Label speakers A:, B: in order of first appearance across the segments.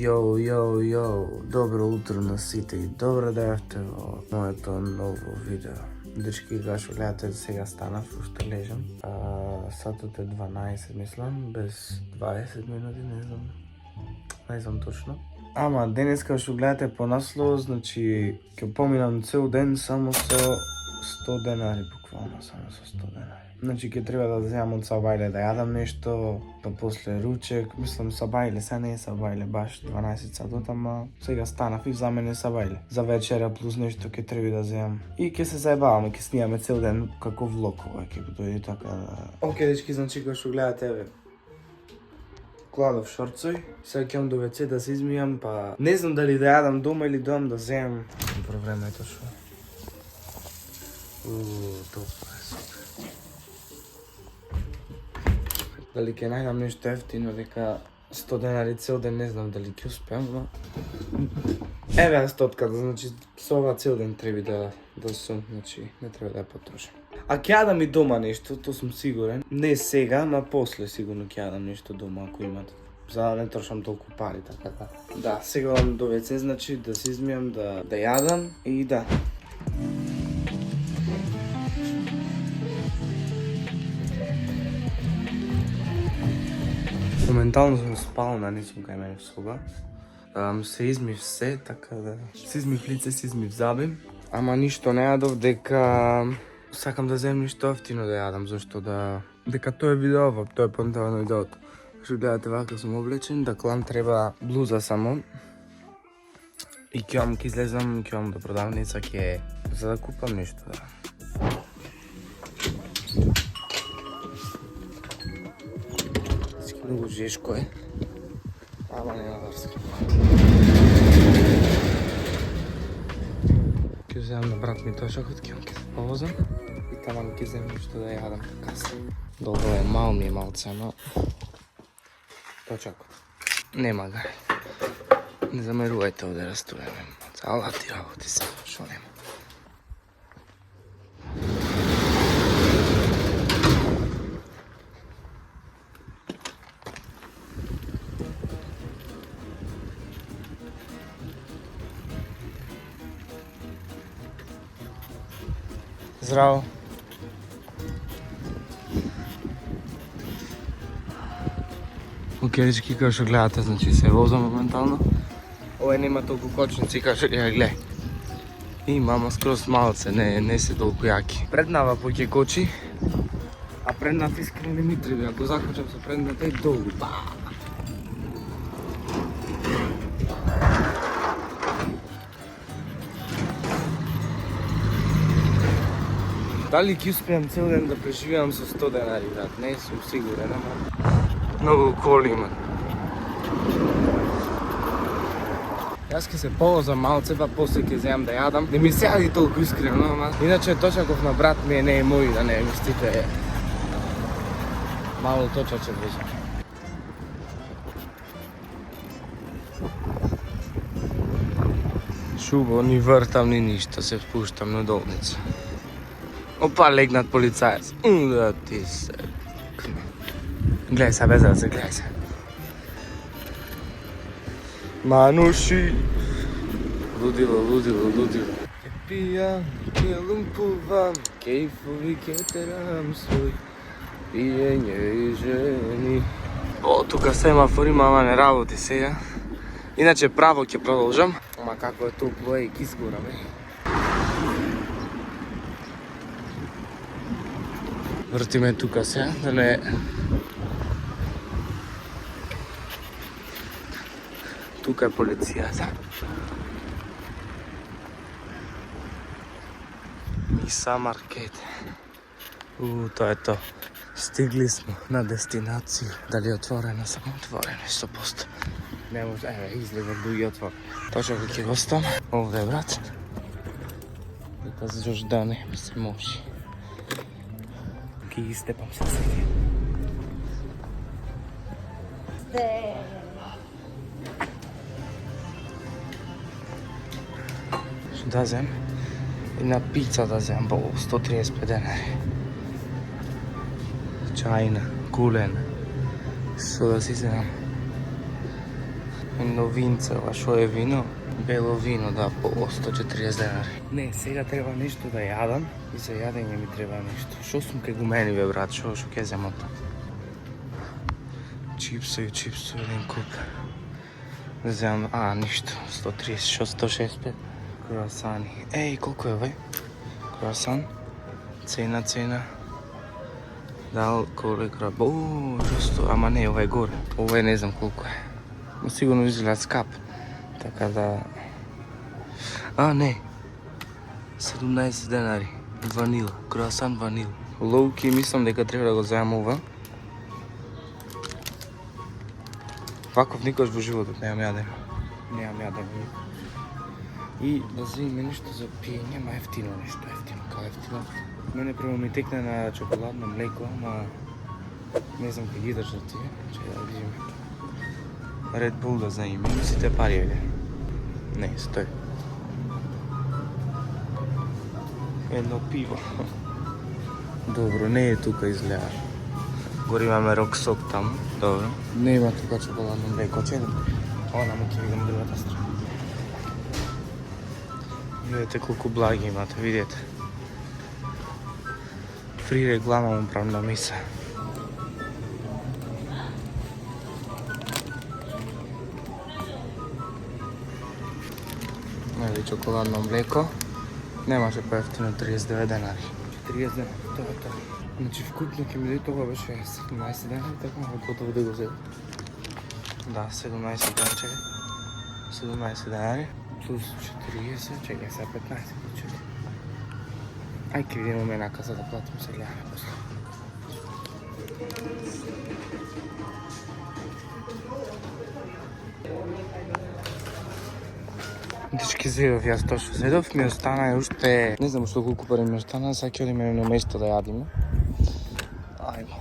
A: Йоу, добро утро на сите и добро дојавте во моето ново видео. Дечки, кашо гледате, сега станав, уште лежам. Сатот е 12, мислам, без 20 минути, не знам точно. Ама денеска што гледате по наслов, значи ќе поминам цел ден само со 100 денари, буквално само со 100 денари. Значи ќе треба да земам од сабајле да јадам нешто, па после ручек, мислам сабајле, сега не е сабајле баш 12 сатот, ама сега станав и за мене сабајле. За вечера плюс нешто ќе треба да земам. И ќе се заебаваме, ќе снимаме цел ден како влог ова, ќе дојде така да... Океј, дечки, значи кога што гледате, еве, кладов шорцој, сега ќе до WC да се измијам, па не знам дали да јадам дома или доам да земам. Добро време е тоа. Топла е, супер. Дали ќе најдам нешто ефтино, дека 100 денари цел ден, не знам дали ќе успеам, но... Еве стотката, значи со ова цел ден треба да сум, значи не треба да ја потрошам. А ќе јадам и дома нешто, тоа сум сигурен. Не сега, ма после сигурно ќе јадам нешто дома ако имате. За да не трошам толку пари, така да. Да, сега вам до WC, значи да се измијам, да јадам и да. Моментално сум спална, не сум кај мене в соба. Се измив се, така да... Се измив лице, се измив заби. Ама ништо не јадов, дека... Сакам да земам ништо ефтино да јадам, зашто да... Дека тоа е видео, тоа е понтавано видеото. Што гледате вака сум облечен, да клам треба блуза само. И ќе излезам, ќе до продавница, за да купам нешто, да. Многу жешко е, ама нема врска. Ќе земам на брат ми тошакот, ќе се повозам и таман ќе земам нешто да јадам касно. Долго е, мал ми е малце, но... Точакот. Нема га. Не замерувајте овде растуреме. Алати работи се, шо нема. Здраво. Океј, дечки, како што гледате, значи се возам моментално. Овој нема толку кочници, како што гледај. Има, ама скроз малце, не се толку јаки. Преднава поќе кочи, а предната искрено не ми треба. Ако закочам со предната и долу. Дали ќе успеам цел ден да преживеам со 100 денари, брат? Не сум сигурен, ама... Многу коли има. Јас ќе се повозам малце, па после ќе земам да јадам. Не ми се јади толку искрено, ама... Иначе точаков на брат ми не е мој, да не мислите... Мало точаче возам. Шубо, ни вртам, ни ништо, се спуштам на долница. Опа, легнат полицајец. Да ти се... Гледај се, без раце, гледај се. Мануши. Лудило. Ке пијам, ке лумпувам, кејфови ке терам свој. Пиење и жени. О, тука семафор има, ама не работи сега. Иначе право ќе продолжам. Ама како е топло, ке изгораме. Вртиме тука сега, да не... Тука е полицијата. Иса маркет. Тоа е тоа. Стигли сме на дестинација. Дали е отворено? Само отворено, 100%. Не може, излега дуги отворено. Точно како ќе го стам. Овде е брат. Дека за Жордане се може. Ки ги степам се сега. Што да земам? Една пица да земам, по 135 денари. Чајна, кулена. Што да си земам? Новинце, ова шо е вино? Бело вино, да, по 140 денари. Не, сега треба нешто да јадам и за јадење ми треба нешто. Шо сум кај гумени, бе, брат, шо ќе земам? Чипсови, еден куп. Да земам, ништо, 130, шо 165. Круасани. Еј, колку е овај? Круасан. Цена. Дал, колека, шо, ама не, ова е горе. Ова е не знам колку е. Но сигурно изгледа скап. Така да... не. 17 денари. Ванила. Круасан ванил. Лоуки, мислам дека треба да го земам ова. Ваков никош во животот немам јаден. И да земеме нешто за пиење, ма ефтино нешто, као ефтино. Мене прво ми текне на чоколадно млеко, ма не знам кај ги држат тие, че да видиме. Red Bull да земеме, сите пари еде. Не, стој. Едно пиво. Добро, не е тука изгледа. Гори имаме роксок таму, добро. Не има тука чоколадно млеко, че Она ќе видам другата страна. Видете колку благи имате, видете. Фри реклама му правам на миса. Ели чоколадно млеко. Немаше поевтино 39 денари. 40 денари, тоа. Значи вкупно ќе ми даде тоа беше 17 денари, така готово да го зедам. Да, 17 денари, 17 денари. Плюс 40, чекай сега 15 плюс 4. Ај ке видиме менака за да платим, се гледаме после. Дечки, зедов јас точно. Зедов ми остана уште... Не знам што колку пари ми остана, сега ќе одиме на место да јадиме. Ајмо.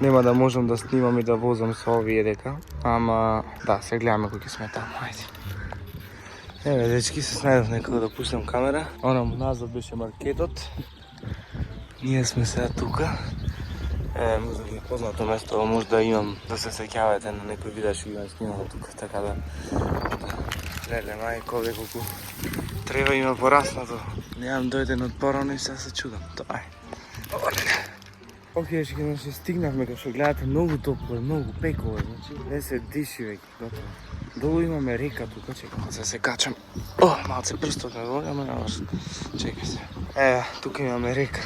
A: Нема да можам да снимам и да возам со овие дека, ама да, се гледаме кој ќе сме таму, ајде. Еве, дечки, се снајдов некако да пуштам камера. Онаму назад беше маркетот. Ние сме сега тука. Може да е познато место, може да имам да се сеќавате на некој видео што ги имам снимал тука, така да... Леле, мајко, бе, колку треба има пораснато. Немам дојден од порано и сега се чудам. Тоа е. Океј, значи стигнавме, како што гледате, многу топло е, многу пеково е, значи не се диши веќе, готово. Долу имаме река тука, чекам да се качам. Малце прстот ме боли, ама немаш. Чекај се. Тука имаме река.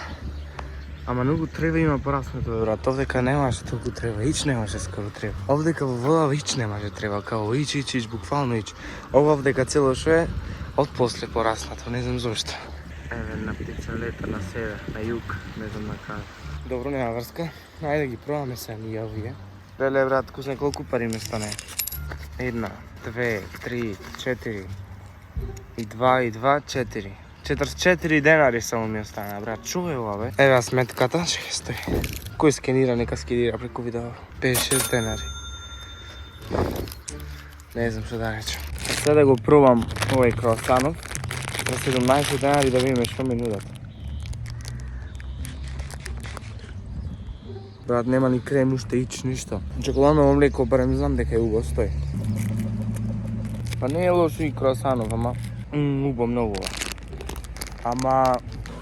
A: Ама многу треба има пораснато, брат. Овдека немаше толку треба, ич немаше скоро треба. Овдека во вода ич немаше треба, као ич, буквално ич. Ова овдека цело шо е, од после пораснато, не знам зошто. Еве, на птица лета на север, на југ, не знам на каде. Добро, нема врска. Ајде да ги пробаме сега ние овие. Леле, брат, кусне колку пари ми стане? 1, 2, 3, 4 и 2, 4. 44 денари само ми остана, брат. Чу е ова, бе? Еве сметката, чекај, стои. Кој скенира, нека скенира преку видео. 56 денари. Не знам што да речем. Сега да го пробам овој круасанов. За 17 денари да видиме што ми нудат. Брат, нема ни крем, уште ич, ништо. Чоколадно млеко, барем знам дека е убаво, стои. Па не е лошо и круасанов, ама... убаво, многу ова. Ама...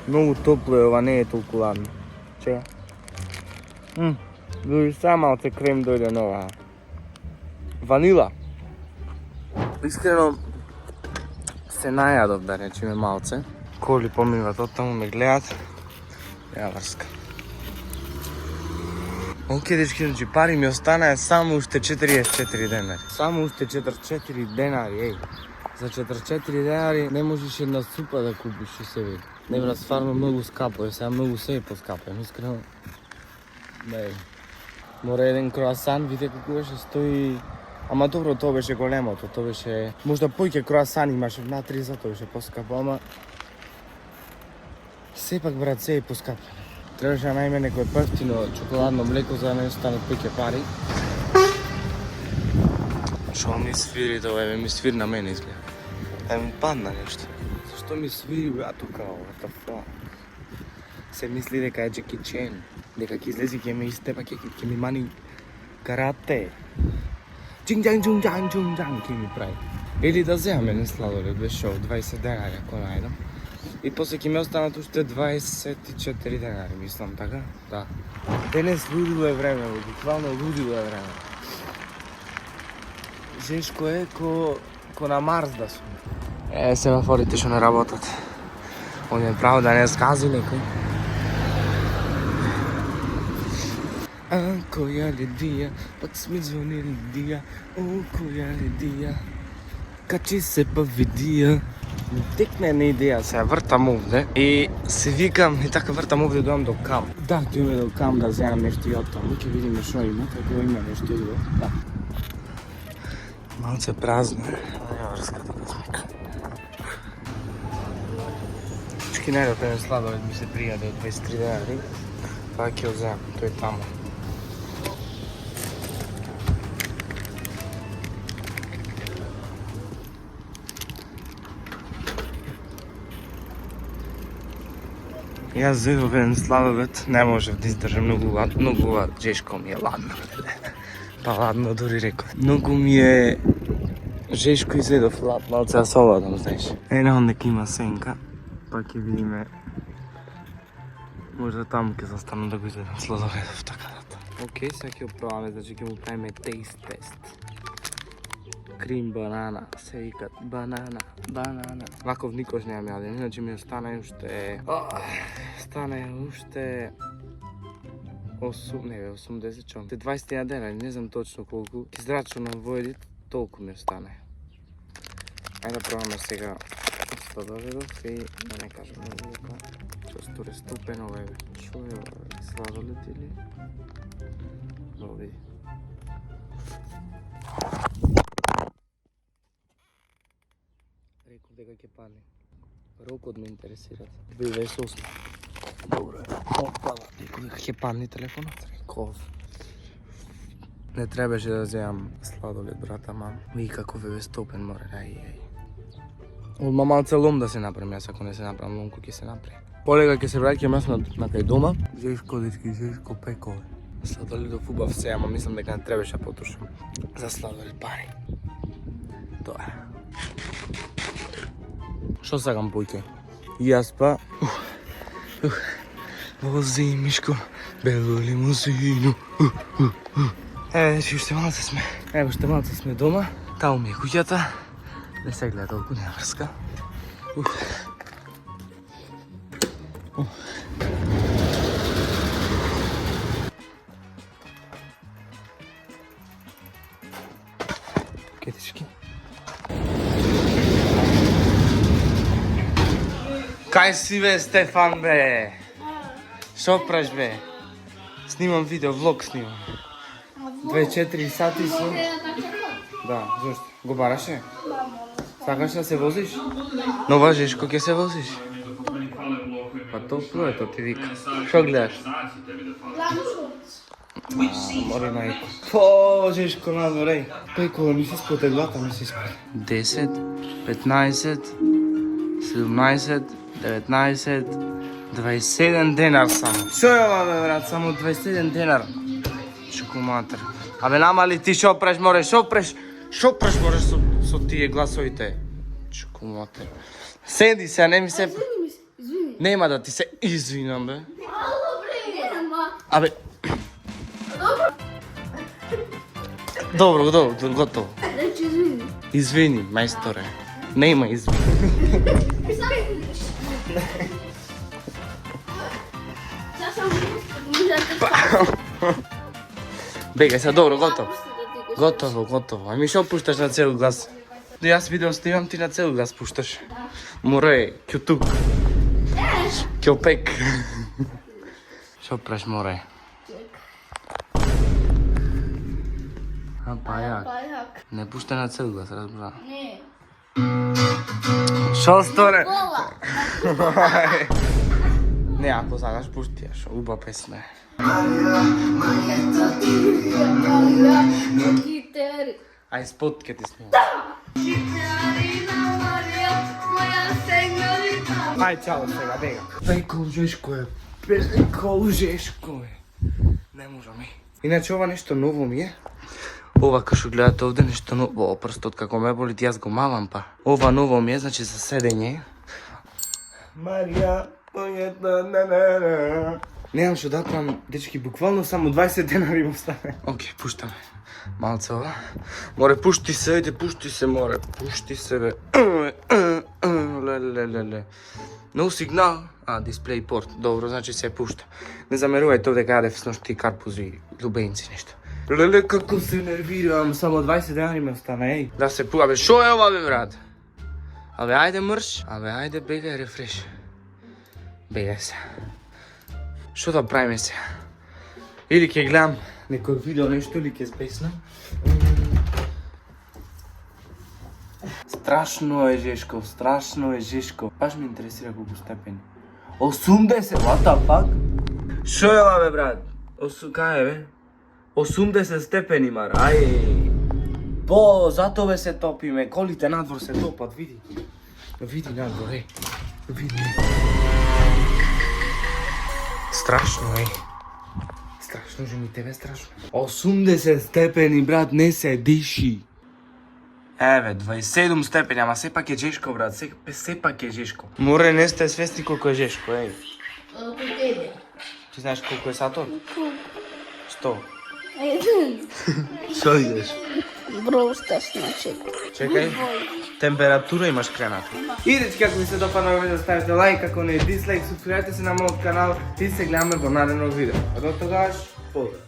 A: многу топло е ова, не е толку ладно. Чека. Дори сега малце крем дојде нова. Ванила. Искрено... се најадов, да речеме, малце. Коли поминуват оттаму, ме гледат. Ја врска. Океј, дечки, значи пари ми останаа само уште 44 денари. Само уште 44 денари, еј. За 44 денари не можеш една супа да купиш и себе. Не, брат, стварно многу скапо е, сега многу се е поскапо, искрено. Не. Мора еден круасан, видите колку беше, стои... Ама добро, тоа беше големото, тоа беше... Можда поќе круасан имаше внатри, затоа беше поскапо, ама... Сепак, брат, се е поскапо. Требаше да најме некој поевтино чоколадно млеко за да не останат поќе пари. Шо ми свири тоа, еве ми свири на мене изгледа. Еве ми падна нешто. Зашто ми свири, брат, тука, what the fuck? Се мисли дека е Джеки Чен, дека ќе излези ќе ме истепа, ќе ми мани карате. Джинг-джанг, ке ми прави. Или да земам еден сладолед без шоу, 20 денари ако најдам. И после ќе ми останат уште 24 денари, мислам, така? Да. Денес лудило е време, буквално лудило е време. Жешко е ко на Марс да сум. Семафорите што не работат. Он е право да не скази некој. А, која Лидија, пак сме звони Лидија, о, која Лидија, качи се па видија. Текне една идеја, се вртам овде и се викам и така вртам овде дојам до камп. Да, дојме до камп да земам нешто и од таму, ќе видиме што има, како има нешто и да. Малце празно е, ја врска така смека. Чки најдов еден сладолед ми се пријаде од 23 денари, па ќе го земам, тој е таму. Јас зедов еден сладолед, не можев да издржам, многу жешко ми е ладно. Па ладно дури реков. Многу ми е жешко и зедов лад, малце да се оладам, знаеш. Една ондека има сенка, па ќе видиме. Можда таму ќе застанам да го изедам сладоледов, така да. Океј, сега ќе го пробаме, значи ќе му правиме taste test. Крим банана, се викат банана. Ваков никош немам јаден, иначе ми остана уште... Стане уште... 80 чом. 20 дена, не знам точно колку. Ке зрачунам во едит, толку ми остане. Ајде да пробаме сега сладоледов и да не кажам многу често реступено е. Шо е сладолед или? Во види. Реков дека ќе падне. Рокот ме интересира. 28. Добро е. Опа, реков дека ќе падне телефонот. Реков. Не требаше да земам сладолед, брата, мам. И како ве стопен море, ај. Одма малце лом да се направим, јас ако не се направам ломко ќе се направи. Полека ќе се враќам јас на кај дома. Жешко дечки, жешко пекове. Сладоледов убав се, ама мислам дека не требаше да потрошам за сладолед пари. Тоа е. Што сакам појке? Јас па... Вози Мишко, бело лимузину. Уште малце сме. Уште малце сме дома. Таму ми е куќата. Не се гледа толку, нема врска. Кетички. Кај си бе, Стефан бе? Шо праш бе? Снимам видео, влог снимам. 24 сати сум. Да, зашто? Го бараше? Сакаш да се возиш? Но важиш, кој ќе се возиш? Па топло е, то ти вика. Шо гледаш? Мори мајко. По, жешко надвор, Пекова ми се споте, глата ми се споте. 10, 15, 17, 19, 27 денар само. Шо е ова бе брат, само 27 денар. Чуку матер. Абе нама ли ти шо преш море, шо преш мореш со тие гласовите. Чуку матер. Седи се, не ми се... Извини. Нема да ти се извинам бе. Абе... Добро, готово. Извини, мајсторе. Нема извини. Бегај се, добро, готово. Ами шо пушташ на цел глас? Јас видео снимам, ти на цел глас пушташ. Море, кјутук. Кјопек. Шо преш море? Па јак. Не пушта на цел глас, разбра. Не. Шо сторе? Не, ако сакаш пушти ја, шо уба песна е. Ај спот ке ти снимам. Ај чао сега, бега. Пекол жешко е. Не можам и. Иначе ова нешто ново ми е. Ова кај што гледате овде нешто ново, прстот како ме боли, јас го мавам па. Ова ново ми е, значи за седење. Марија, немам што да правам, дечки, буквално само 20 денари му стане. Океј, пуштаме. Малце ова. Море, пушти се, ајде, пушти се, море. Пушти се, бе. Лелелеле. No сигнал. Дисплей порт. Добро, значи се пушта. Не замерувајте овде каде в сношти карпузи, лубенци, нешто. Леле, како се нервирам, само 20 денари ме остана, еј. Да се пуга, бе, шо е ова, бе, брат? Абе, ајде мрш. Абе, ајде, бегај, рефреш. Бегај се. Шо да правиме се? Или ќе гледам некој видео нешто, или ќе спеснам. Страшно е жешко, страшно е жешко. Баш ме интересира колку степени. 80, what the fuck? Шо е ова, бе, брат? Кај е, бе? 80 степени, мар, ај. Зато бе се топиме, колите надвор се топат, види. Види надвор, еј. Види. Страшно, еј. Страшно, жените, бе, страшно. 80 степени, брат, не се диши. Еве, 27 степени, ама сепак е жешко, брат, сепак е жешко. Море, не сте свесни колко е жешко, еј.
B: Колко тебе?
A: Ти знаеш колко е сатот? 100.
B: Шо
A: идеш?
B: Brawl Stars, значи.
A: Чекај, температура имаш крената. И дечки, ако ви се допадна видео, ставите лайк, ако не дислайк, субскрабете се на мојот канал и се гледаме во наредно видео. А до тогаш, поздрав!